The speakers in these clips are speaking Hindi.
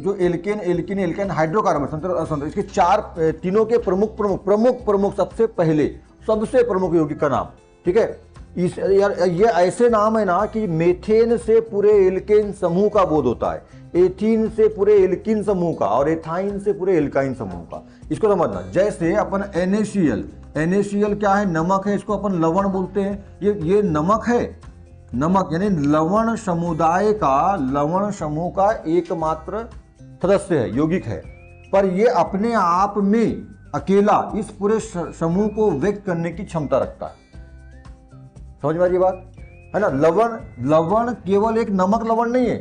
जो एल्केन एल्किन एल्केन हाइड्रोकार्बन संतुलन, इसके चार तीनों के प्रमुख प्रमुख प्रमुख प्रमुख सबसे पहले सबसे प्रमुख यौगिक का नाम, ठीक है। इस यार ये ऐसे नाम है ना कि मेथेन से पूरे एल्केन समूह का बोध होता है, एथीन से पूरे एल्किन समूह का, और एथाइन से पूरे एल्काइन समूह का। इसको समझना, जैसे अपन NaCl क्या है, नमक है, इसको अपन लवण बोलते हैं। ये नमक है, नमक यानी लवण समुदाय का, लवण समूह का एकमात्र सदस्य है, यौगिक है, पर ये अपने आप में अकेला इस पूरे समूह को व्यक्त करने की क्षमता रखता है। समझ में आ रही बात है ना। लवण केवल एक नमक लवण नहीं है,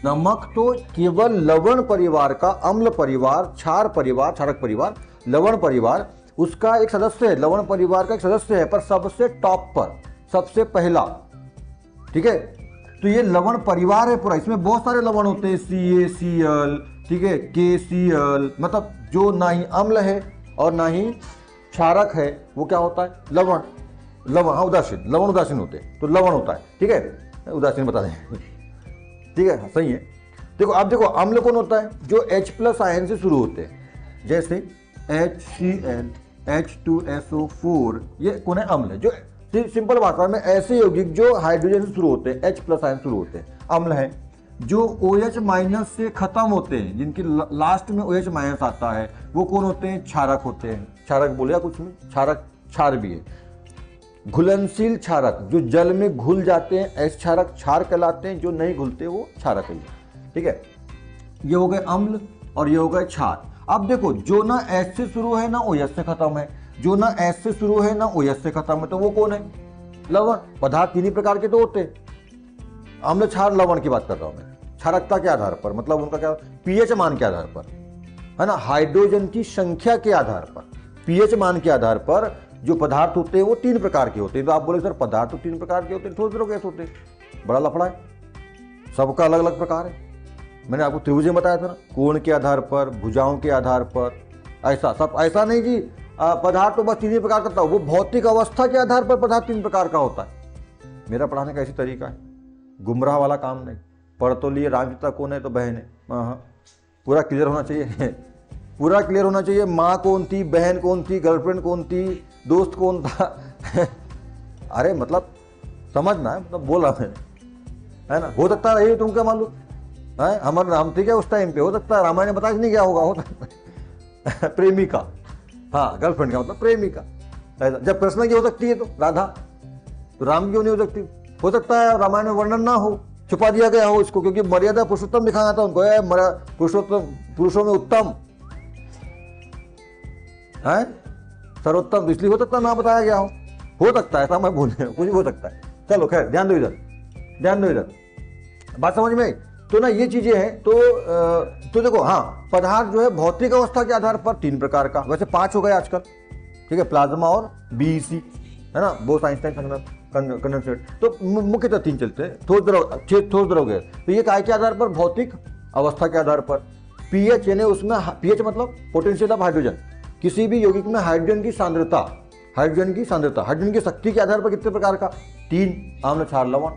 नमक तो केवल लवण परिवार का, अम्ल परिवार, क्षार परिवार, क्षारक परिवार, लवण परिवार उसका एक सदस्य है, लवण परिवार का एक सदस्य है, पर सबसे टॉप पर, सबसे पहला, ठीक है। तो ये लवण परिवार है पूरा, इसमें बहुत सारे लवण होते हैं, CaCl, ठीक है, KCl, मतलब जो ना ही अम्ल है और ना ही क्षारक है, वो क्या होता है, लवण। हाँ, उदासीन, लवण उदासीन होते हैं, तो लवण होता है, ठीक है, उदासीन बता दें, ठीक है, सही है। देखो अब देखो, अम्ल कौन होता है, जो H+ आयन से शुरू होते हैं, जैसे HCl, H2SO4, ये कौन है, अम्ल है। जो सिंपल भाषा में ऐसे यौगिक जो हाइड्रोजन से शुरू होते हैं, H+ आयन शुरू होते हैं, अम्ल है। जो OH- से खत्म होते हैं, जिनकी लास्ट में OH- आता है, वो कौन होते हैं, क्षारक होते हैं। क्षारक बोले कुछ में, क्षारक क्षार भी है। घुलनशील क्षारक जो जल में घुल जाते हैं, ऐसे क्षारक क्षार कहलाते हैं, जो नहीं घुलते वो क्षारक है, ठीक है। ये हो गए अम्ल और ये हो गए क्षार। अब देखो, जो ना एच से शुरू है ना OH से खत्म है, जो ना एस से शुरू है ना OH से खत्म है, तो वो कौन है, लवण। पदार्थ तीन ही प्रकार के तो होते हैं, अम्ल क्षार लवण की बात कर रहा हूं मैं, क्षारकता के आधार पर, मतलब उनका क्या, pH मान के आधार पर, है ना, हाइड्रोजन की संख्या के आधार पर, pH मान के आधार पर जो पदार्थ होते हैं वो तीन प्रकार के होते हैं। तो आप बोले सर पदार्थ तो तीन प्रकार के होते हैं, ठोस द्रव गैस होते हैं, बड़ा लफड़ा है, सबका अलग अलग प्रकार है। मैंने आपको त्रिभुज में बताया था ना, कोण के आधार पर, भुजाओं के आधार पर, ऐसा सब, ऐसा नहीं जी पदार्थ तो बस तीन ही प्रकार का, वो भौतिक अवस्था के आधार पर पदार्थ तीन प्रकार का होता है। मेरा पढ़ाने का ऐसी तरीका है, गुमराह वाला काम नहीं। पढ़ तो लिए राम पिता कौन है, तो बहन है, हाँ, पूरा क्लियर होना चाहिए, पूरा क्लियर होना चाहिए। माँ कौन थी, बहन कौन थी, गर्लफ्रेंड कौन थी, दोस्त कौन था अरे मतलब समझना है, मतलब बोला मैंने, है ना। हो सकता है, तुम क्या मालूम है, हमारे नाम ठीक है उस टाइम पे, हो सकता है रामायण में बता नहीं क्या होगा, हो सकता है प्रेमिका, हाँ, गर्लफ्रेंड का मतलब प्रेमिका। जब कृष्ण की हो सकती है तो राधा, तो राम क्यों नहीं हो सकती। हो सकता है रामायण में वर्णन ना हो, छुपा दिया गया हो इसको, क्योंकि मर्यादा पुरुषोत्तम दिखाना था उनको, पुरुषोत्तम, पुरुषों में उत्तम है, सर्वोत्तम, इसलिए हो सकता है ना बताया गया हो सकता है, ऐसा मैं बोले, कुछ भी हो सकता है। चलो खैर, ध्यान दो इधर, ध्यान दो इधर, बात समझ में। तो ना ये चीजें हैं, तो देखो, हाँ, पदार्थ जो है भौतिक अवस्था के आधार पर तीन प्रकार का, वैसे 5 हो गए आजकल, ठीक है, प्लाज्मा और BEC, है ना, बोस आइंस्टाइन कंडेंसेट। तो मुख्यतः तीन चलते हैं, ठोस द्रव गैस। तो ये काय के आधार पर, भौतिक अवस्था के आधार पर। pH यानी उसमें, pH मतलब पोटेंशियल ऑफ हाइड्रोजन, किसी भी यौगिक में हाइड्रोजन की सांद्रता, हाइड्रोजन की शक्ति के आधार पर कितने प्रकार का, 3, अम्ल क्षार लवण,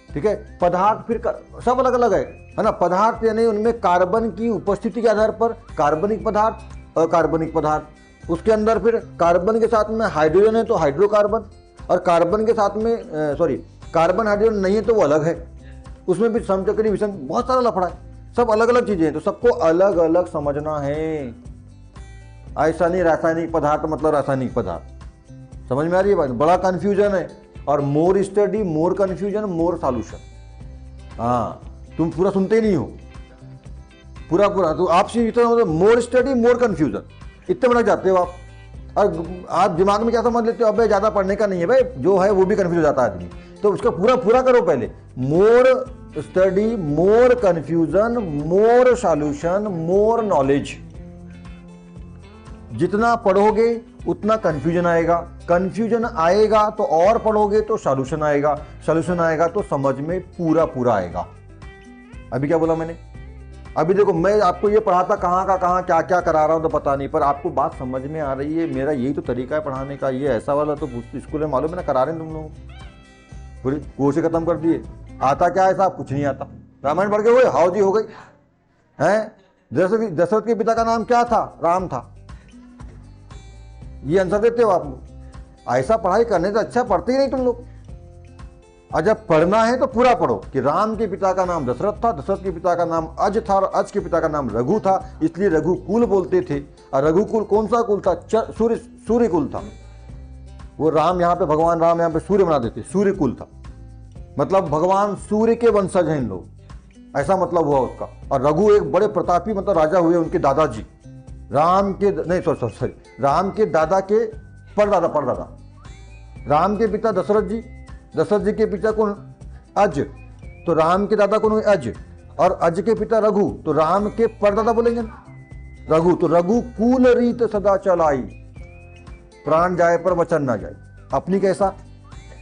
ठीक है। पदार्थ फिर सब अलग अलग है ना। पदार्थ यानी उनमें कार्बन की उपस्थिति के आधार पर कार्बनिक पदार्थ, अकार्बनिक पदार्थ, उसके अंदर फिर कार्बन के साथ में हाइड्रोजन है तो हाइड्रोकार्बन, और कार्बन के साथ में कार्बन हाइड्रोजन नहीं है तो वो अलग है, उसमें भी समचक्री विषम, बहुत सारा लफड़ा है, सब अलग अलग चीजें हैं, तो सबको अलग अलग समझना है। ऐसा नहीं रासायनिक पदार्थ मतलब रासायनिक पदार्थ, समझ में आ रही है बात, बड़ा कंफ्यूजन है। और मोर स्टडी मोर कंफ्यूजन मोर सॉल्यूशन, हाँ, तुम पूरा सुनते ही नहीं हो, पूरा तो आपसे इतना मोर स्टडी मोर कंफ्यूजन, इतने बना जाते हो आप। और आप दिमाग में क्या समझ लेते हो, अब ज्यादा पढ़ने का नहीं है भाई, जो है वो भी कंफ्यूज हो जाता है आदमी, तो उसका पूरा करो पहले। मोर स्टडी मोर कंफ्यूजन मोर सॉल्यूशन मोर नॉलेज। जितना पढ़ोगे उतना कंफ्यूजन आएगा, कंफ्यूजन आएगा तो और पढ़ोगे तो सॉल्यूशन आएगा, सॉल्यूशन आएगा तो समझ में पूरा आएगा। अभी क्या बोला मैंने, अभी देखो मैं आपको ये पढ़ाता कहाँ का कहाँ क्या क्या करा रहा हूँ तो पता नहीं, पर आपको बात समझ में आ रही है। मेरा यही तो तरीका है पढ़ाने का, ये ऐसा वाला तो स्कूल में मालूम है ना, करा रहे हैं तुम लोग, पूरी कोर्स खत्म कर दिए। आता क्या है साहब, कुछ नहीं आता, रामायण पढ़ के हुए हाउ जी हो गई, हैं? दशरथ के पिता का नाम क्या था? राम था। ये आंसर देते हो आप लोग? ऐसा पढ़ाई करने से अच्छा पढ़ते ही नहीं तुम लोग। और जब पढ़ना है तो पूरा पढ़ो कि राम के पिता का नाम दशरथ था, दशरथ के पिता का नाम अज था और अज के पिता का नाम रघु था, इसलिए रघुकुल बोलते थे। और रघुकुल कौन सा कुल था? सूर्य कुल था। वो राम यहाँ पे, भगवान राम यहाँ पे सूर्य बना देते, सूर्य कुल था, मतलब भगवान सूर्य के वंशज हैं इन लोग, ऐसा मतलब हुआ उसका। और रघु एक बड़े प्रतापी मतलब राजा हुए, उनके दादाजी राम के नहीं सॉरी राम के दादा के परदादा। राम के पिता दशरथ जी, दशरथ जी के पिता कौन? अज, तो राम के दादा कौन हुए? अज, और अज के पिता रघु, तो राम के परदादा बोलेंगे रघु। तो रघु कुल रीत सदा चलाई, प्राण जाए पर वचन ना जाए। अपनी कैसा?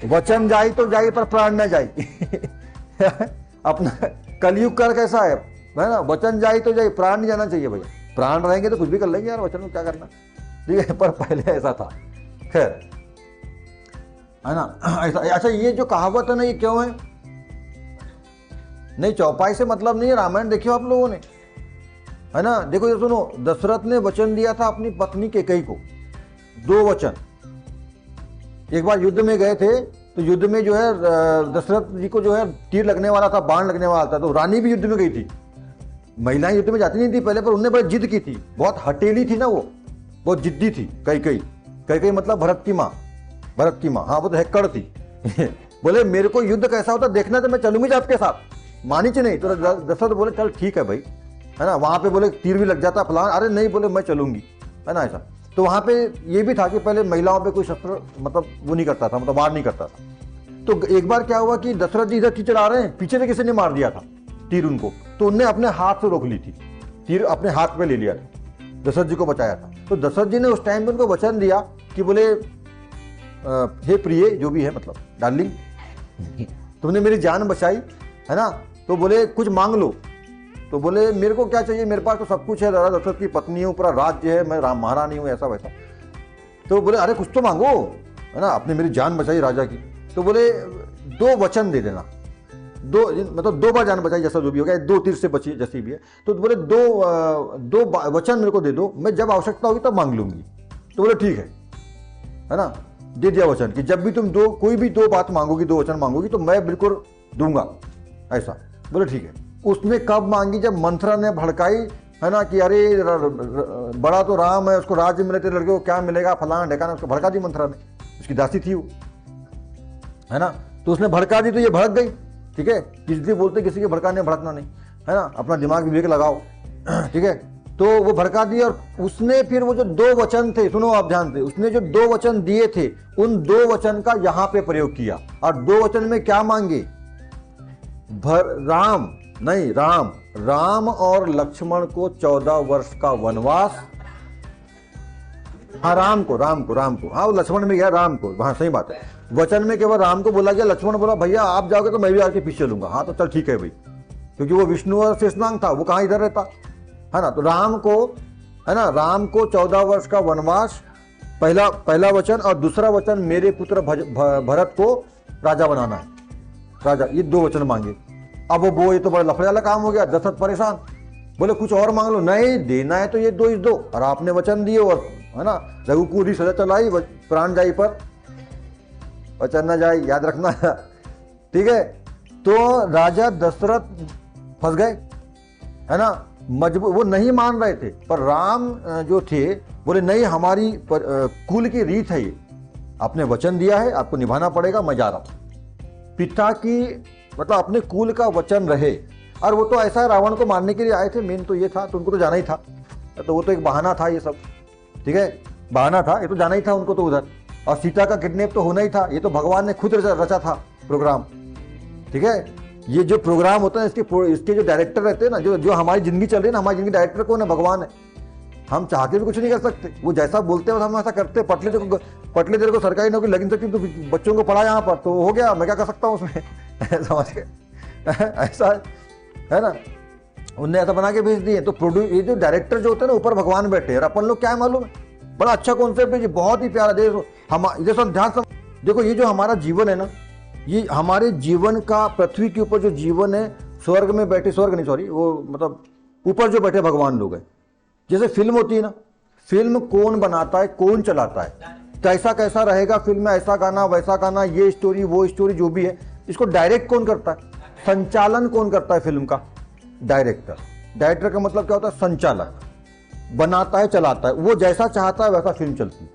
वचन जाए तो जाए पर प्राण ना जाए। अपना कलयुग का कैसा है ना? वचन जाए तो जाए, प्राण नहीं जाना चाहिए भैया। प्राण रहेंगे तो कुछ भी कर लेंगे यार, वचन में क्या करना, ठीक है। पर पहले ऐसा था, खैर, है ना? ऐसा। अच्छा, ये जो कहावत है ना, ये क्यों है? नहीं, चौपाई से मतलब नहीं है। रामायण देखियो आप लोगों ने, है ना? देखो ये सुनो, दशरथ ने वचन दिया था अपनी पत्नी कैकेयी को, 2 वचन। एक बार युद्ध में गए थे, तो युद्ध में जो है दशरथ जी को जो है तीर लगने वाला था, बाण लगने वाला था, तो रानी भी युद्ध में गई थी। महिलाएं युद्ध में जाती नहीं थी पहले, पर उनने बड़ी जिद की थी, बहुत हटेली थी ना वो, बहुत जिद्दी थी कैकेयी मतलब भरत की माँ, हाँ वो तो हैक्कड़ थी। बोले मेरे को युद्ध कैसा होता देखना, तो मैं चलूंगी आपके साथ। मानी च नहीं, तो दशरथ बोले चल ठीक है भाई, है ना? वहां पे बोले तीर भी लग जाता फलान, अरे नहीं, बोले मैं चलूंगी, है ना? ऐसा। तो वहां पे ये भी था कि पहले महिलाओं पे कोई शस्त्र मतलब वो नहीं करता था, मतलब वार नहीं करता था। तो एक बार क्या हुआ कि दशरथ जी इधर तीर चला रहे हैं, पीछे से किसी ने मार दिया था तीर उनको, तो उनने अपने हाथ से रोक ली थी, तीर अपने हाथ पे ले लिया था, दशरथ जी को बचाया था। तो दशरथ जी ने उस टाइम पे उनको वचन दिया कि बोले हे प्रिय, जो भी है मतलब डार्लिंग, तुमने मेरी जान बचाई, है ना? तो बोले कुछ मांग लो। तो बोले मेरे को क्या चाहिए, मेरे पास तो सब कुछ है, दादा दशरथ की पत्नी हूँ, पूरा राज्य है, मैं राम महारानी हूँ, ऐसा वैसा। तो बोले अरे कुछ तो मांगो, है ना? आपने मेरी जान बचाई राजा की। तो बोले 2 वचन दे देना, 2 मतलब 2 बार जान बचाई, जैसा जो भी हो गया, 2 तीर से बची जैसी भी है। तो बोले 2 वचन मेरे को दे दो, मैं जब आवश्यकता होगी तब मांग लूंगी। तो बोले ठीक है ना? दे दिया वचन कि जब भी तुम कोई भी 2 बात मांगोगी, 2 वचन मांगोगी, तो मैं बिल्कुल दूंगा, ऐसा। बोले ठीक है। उसने कब मांगी? जब मंथरा ने भड़काई, है ना, कि अरे बड़ा तो राम है, उसको राज्य मिले, तेरे लड़के को क्या मिलेगा, फलाना ढेकाना, उसको भड़का दी मंथरा ने, उसकी दासी थी वो, है ना? तो उसने भड़का दी, तो ये भड़क गई, ठीक है। इसलिए बोलते किसी के भड़काने भड़कना नहीं, है ना? अपना दिमाग विवेक लगाओ, ठीक है। तो वो भड़का दी, और उसने फिर वो जो 2 वचन थे, सुनो आप ध्यान से, उसने जो 2 वचन दिए थे, उन 2 वचन का यहां पे प्रयोग किया। और 2 वचन में क्या मांगे? राम और लक्ष्मण को 14 वर्ष का वनवास। हाँ, राम को, हाँ वो लक्ष्मण में गया, राम को, हाँ सही बात है। वचन में केवल राम को बोला गया, लक्ष्मण बोला भैया आप जाओगे तो मैं भी आके पीछे चलूंगा। हाँ तो चल ठीक है भाई, क्योंकि वो विष्णु और शेषनाग था, वो कहाँ इधर रहता, है ना? तो राम को, है ना, राम को 14 वर्ष का वनवास, पहला वचन, और दूसरा वचन मेरे पुत्र भरत को राजा बनाना है, राजा। ये 2 वचन मांगे। अब वो ये तो बड़ा लफड़े वाला काम हो गया। दशरथ परेशान, बोले कुछ और मांग लो। नहीं, देना है तो ये 2 दो, और आपने वचन दिए, और है ना, रघुकुल सजा चलाई, प्राण जाई पर वचन न जाए, याद रखना, ठीक है। तो राजा दशरथ फंस गए, है ना, मजबूर, वो नहीं मान रहे थे, पर राम जो थे बोले नहीं, हमारी कुल की रीत है, ये आपने वचन दिया है, आपको निभाना पड़ेगा, मैं जा रहा हूं। पिता की मतलब अपने कुल का वचन रहे। और वो तो ऐसा रावण को मारने के लिए आए थे, मेन तो ये था, तो उनको तो जाना ही था, तो वो तो एक बहाना था, ये सब ठीक है, बहाना था, ये तो जाना ही था उनको तो उधर। और सीता का किडनैप तो होना ही था, ये तो भगवान ने खुद रचा था प्रोग्राम, ठीक है। ये जो प्रोग्राम होता है, इसके जो डायरेक्टर रहते हैं ना, जो हमारी जिंदगी चल रही है ना, हमारी जिंदगी डायरेक्टर कौन है? भगवान है। हम चाह के भी कुछ नहीं कर सकते, वो जैसा बोलते हैं हम ऐसा करते। पटले तेरे को सरकारी नौकरी लग नहीं सकती, तो बच्चों को पढ़ा यहाँ पर, तो हो गया, मैं क्या कर सकता हूँ उसमें, समझ के, ऐसा है ना, उनने ऐसा बना के भेज दिए। तो ये जो डायरेक्टर जो होते हैं ना, ऊपर भगवान बैठे, और अपन लोग क्या मालूम है, बड़ा अच्छा कॉन्सेप्ट है, बहुत ही प्यारा। देखो ये जो हमारा जीवन है ना, ये हमारे जीवन का, पृथ्वी के ऊपर जो जीवन है, स्वर्ग में बैठे, स्वर्ग नहीं सॉरी, वो मतलब ऊपर जो बैठे भगवान लोग हैं। जैसे फिल्म होती है ना, फिल्म कौन बनाता है, कौन चलाता है, कैसा कैसा रहेगा फिल्म में, ऐसा गाना वैसा गाना, ये स्टोरी वो स्टोरी जो भी है, इसको डायरेक्ट कौन करता है, संचालन कौन करता है फिल्म का, डायरेक्टर। डायरेक्टर का मतलब क्या होता है, संचालक, बनाता है चलाता है, वो जैसा चाहता है वैसा फिल्म चलती है।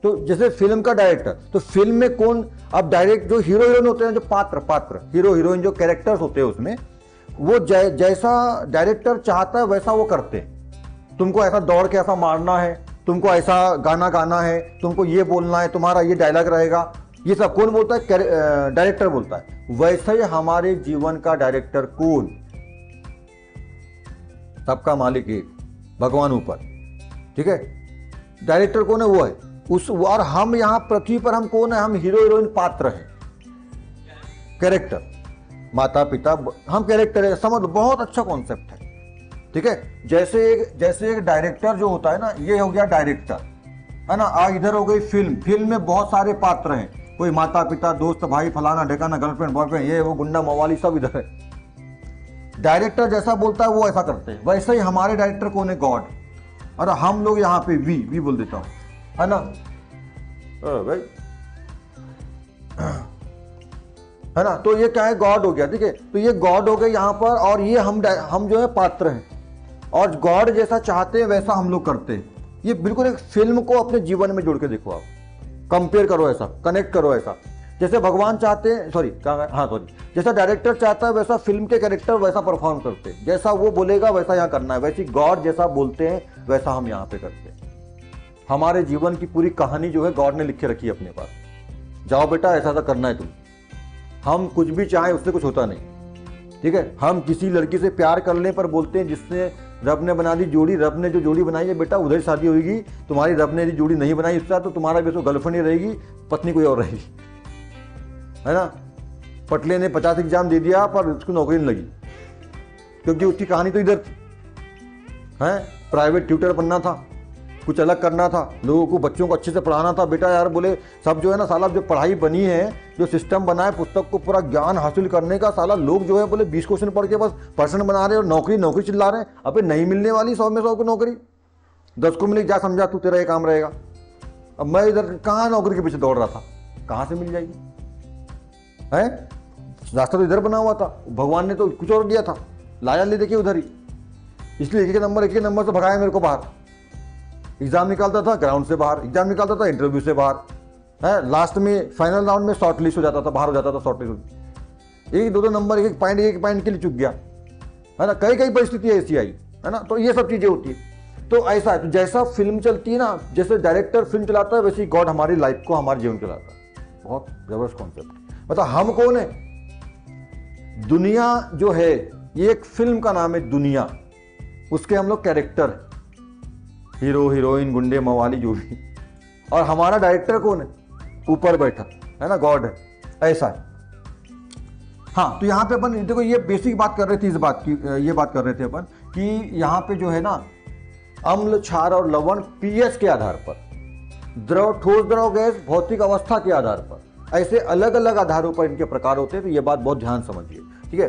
तो जैसे फिल्म का डायरेक्टर, तो फिल्म में कौन, अब डायरेक्ट जो हीरो हीरोइन होते हैं, जो पात्र हीरो हीरोइन जो कैरेक्टर्स होते हैं उसमें, वो जैसा डायरेक्टर चाहता है वैसा वो करते हैं। तुमको ऐसा दौड़ के ऐसा मारना है, तुमको ऐसा गाना गाना है, तुमको ये बोलना है, तुम्हारा ये डायलॉग रहेगा, ये सब कौन बोलता है, डायरेक्टर बोलता है। वैसे ही हमारे जीवन का डायरेक्टर कौन, सबका मालिक एक, भगवान ऊपर, ठीक है। डायरेक्टर कौन है, वो है उस, और हम यहाँ पृथ्वी पर हम कौन है, हम हीरो हीरोइन पात्र हैं, कैरेक्टर, माता पिता हम कैरेक्टर है, समझ लो, बहुत अच्छा कॉन्सेप्ट है, ठीक है। जैसे एक डायरेक्टर जो होता है ना, ये हो गया डायरेक्टर, है ना। इधर हो गई फिल्म में बहुत सारे पात्र हैं, कोई माता पिता, दोस्त, भाई, फलाना ढेकाना, गर्लफ्रेंड बॉयफ्रेंड, ये वो, गुंडा मवाली, सब इधर है। डायरेक्टर जैसा बोलता है वो ऐसा करते हैं। वैसे ही हमारे डायरेक्टर कौन है, गॉड। और हम लोग यहाँ पे वी बोल देता हूँ, है ना भाई, है ना। तो ये क्या है, गॉड हो गया, ठीक है। तो ये गॉड हो गए यहाँ पर, और ये हम जो है पात्र हैं, और गॉड जैसा चाहते हैं वैसा हम लोग करते हैं। ये बिल्कुल एक फिल्म को अपने जीवन में जोड़ के देखो, आप कंपेयर करो, ऐसा कनेक्ट करो, ऐसा जैसे भगवान चाहते हैं, जैसा डायरेक्टर चाहता है वैसा फिल्म के कैरेक्टर वैसा परफॉर्म करते हैं, जैसा वो बोलेगा वैसा यहाँ करना है। वैसे गॉड जैसा बोलते हैं वैसा हम यहाँ पे करते हैं। हमारे जीवन की पूरी कहानी जो है गॉड ने लिख के रखी है अपने पास, जाओ बेटा ऐसा ऐसा करना है तुम। हम कुछ भी चाहें उससे कुछ होता नहीं, ठीक है। हम किसी लड़की से प्यार करने पर बोलते हैं, जिसने रब ने बना दी जोड़ी, रब ने जो जोड़ी बनाई है बेटा उधर शादी होगी, तुम्हारी रब ने जोड़ी नहीं बनाई उससे, तो तुम्हारा भी तो गर्लफ्रेंड ही रहेगी, पत्नी कोई और रहेगी, है ना। पटले ने 50 एग्जाम दे दिया पर उसको नौकरी नहीं लगी, क्योंकि उसकी कहानी तो इधर थी, है प्राइवेट ट्यूटर बनना था, कुछ अलग करना था, लोगों को, बच्चों को अच्छे से पढ़ाना था। बेटा यार बोले सब जो है ना साला, जो पढ़ाई बनी है, जो सिस्टम बना है पुस्तक को पूरा ज्ञान हासिल करने का, साला लोग जो है बोले 20 क्वेश्चन पढ़ के बस पर्सन बना रहे हैं और नौकरी चिल्ला रहे हैं। अबे नहीं मिलने वाली 100 में 100 को नौकरी, 10 को मिले, जा समझा तू, तेरा ये काम रहेगा। अब मैं इधर कहाँ नौकरी के पीछे दौड़ रहा था, कहाँ से मिल जाएगी, है रास्ता तो इधर बना हुआ था, भगवान ने तो कुछ और दिया था, लाया ले देखिए उधर ही। इसलिए एक नंबर से भगाया मेरे को बाहर, एग्जाम निकालता था ग्राउंड से बाहर, एग्जाम निकालता था इंटरव्यू से बाहर, है लास्ट में फाइनल राउंड में शॉर्ट लिस्ट हो जाता था, बाहर हो जाता था शॉर्ट लिस्ट। एक दो नंबर, एक पॉइंट के लिए चुक गया, है ना। कई परिस्थिति ऐसी आई, है ना। तो ये सब चीजें होती है। तो ऐसा है, तो जैसा फिल्म चलती है ना, जैसे डायरेक्टर फिल्म चलाता है, वैसे ही गॉड हमारी लाइफ को, हमारे जीवन चलाता है। बहुत जबरदस्त कॉन्सेप्ट। मतलब हम कौन है, दुनिया जो है ये एक फिल्म का नाम है दुनिया, उसके हम लोग कैरेक्टर है, हीरो हीरोइन, गुंडे मवाली जो भी। और हमारा डायरेक्टर कौन है, ऊपर बैठा, है ना, गॉड है, ऐसा है। हाँ, तो यहाँ पे अपन देखो ये बेसिक बात कर रहे थे, इस बात की ये बात कर रहे थे अपन कि यहाँ पे जो है ना, अम्ल, क्षार और लवण पीएच के आधार पर, द्रव, ठोस, द्रव, गैस, भौतिक अवस्था के आधार पर, ऐसे अलग अलग आधारों पर इनके प्रकार होते हैं। तो ये बात बहुत ध्यान समझिए, ठीक है।